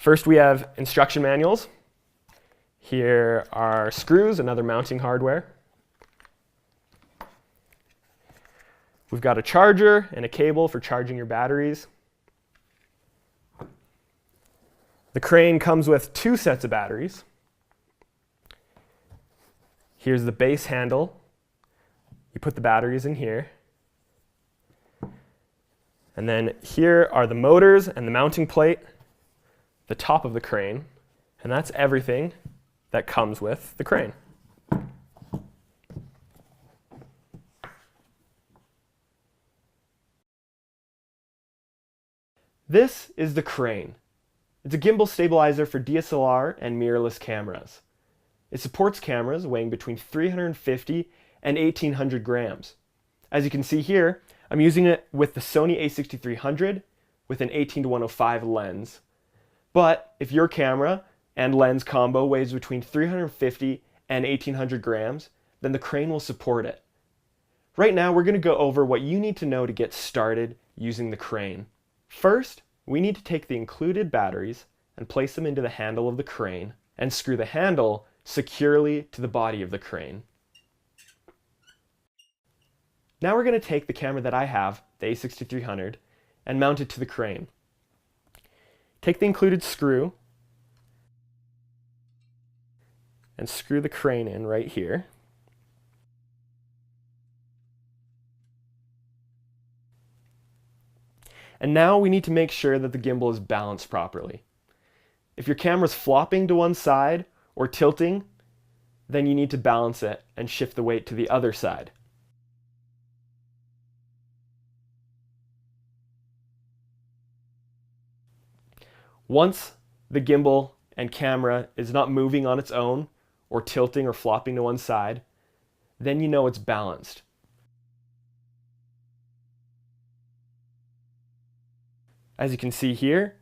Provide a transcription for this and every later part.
First, we have instruction manuals. Here are screws and other mounting hardware. We've got a charger and a cable for charging your batteries. The crane comes with 2 sets of batteries. Here's the base handle. You put the batteries in here. And then here are the motors and the mounting plate, the top of the crane. And that's everything that comes with the crane. This is the crane. It's a gimbal stabilizer for DSLR and mirrorless cameras. It supports cameras weighing between 350 and 1800 grams. As you can see here, I'm using it with the Sony a6300 with an 18-105 lens. But if your camera and lens combo weighs between 350 and 1800 grams, then the crane will support it. Right now, we're going to go over what you need to know to get started using the crane. First, we need to take the included batteries and place them into the handle of the crane and screw the handle securely to the body of the crane. Now we're going to take the camera that I have, the a6300, and mount it to the crane. Take the included screw and screw the crane in right here. And now we need to make sure that the gimbal is balanced properly. If your camera's flopping to one side or tilting, then you need to balance it and shift the weight to the other side. Once the gimbal and camera is not moving on its own or tilting or flopping to one side, then you know it's balanced. As you can see here,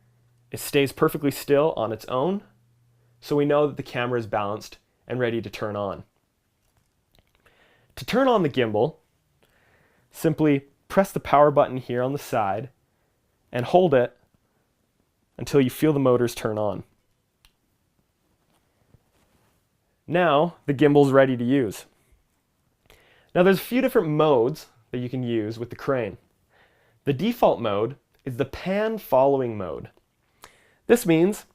it stays perfectly still on its own, so we know that the camera is balanced and ready to turn on. To turn on the gimbal, simply press the power button here on the side and hold it until you feel the motors turn on. Now the gimbal is ready to use. Now there's a few different modes that you can use with the crane. The default mode is the pan following mode. This means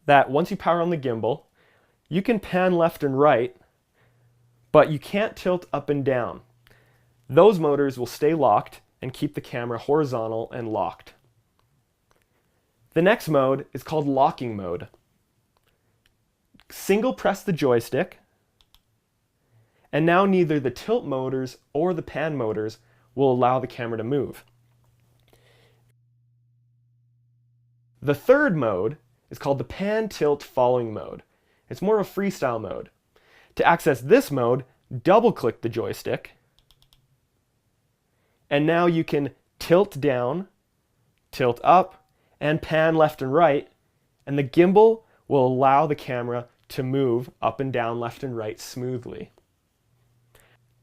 that once you power on the gimbal, you can pan left and right, but you can't tilt up and down. Those motors will stay locked and keep the camera horizontal and locked. The next mode is called locking mode. Single press the joystick, and now neither the tilt motors or the pan motors will allow the camera to move. The third mode is called the pan tilt following mode. It's more of a freestyle mode. To access this mode, double click the joystick, and now you can tilt down, tilt up, and pan left and right, and the gimbal will allow the camera to move up and down, left and right smoothly.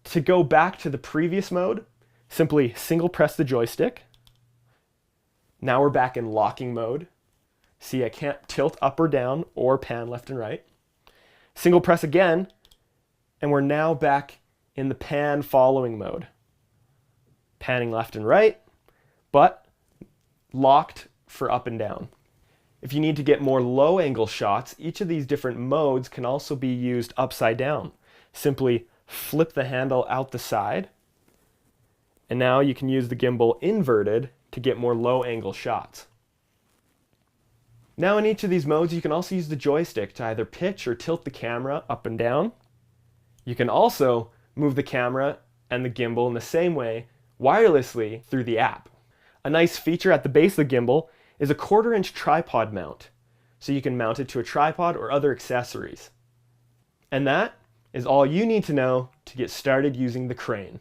To go back to the previous mode, simply single press the joystick. Now we're back in locking mode. See, I can't tilt up or down or pan left and right. Single press again, and we're now back in the pan following mode. Panning left and right, but locked for up and down. If you need to get more low angle shots, each of these different modes can also be used upside down. Simply flip the handle out the side, and now you can use the gimbal inverted to get more low angle shots. Now in each of these modes, you can also use the joystick to either pitch or tilt the camera up and down. You can also move the camera and the gimbal in the same way wirelessly through the app. A nice feature at the base of the gimbal is a 1/4-inch tripod mount, so you can mount it to a tripod or other accessories. And that is all you need to know to get started using the crane.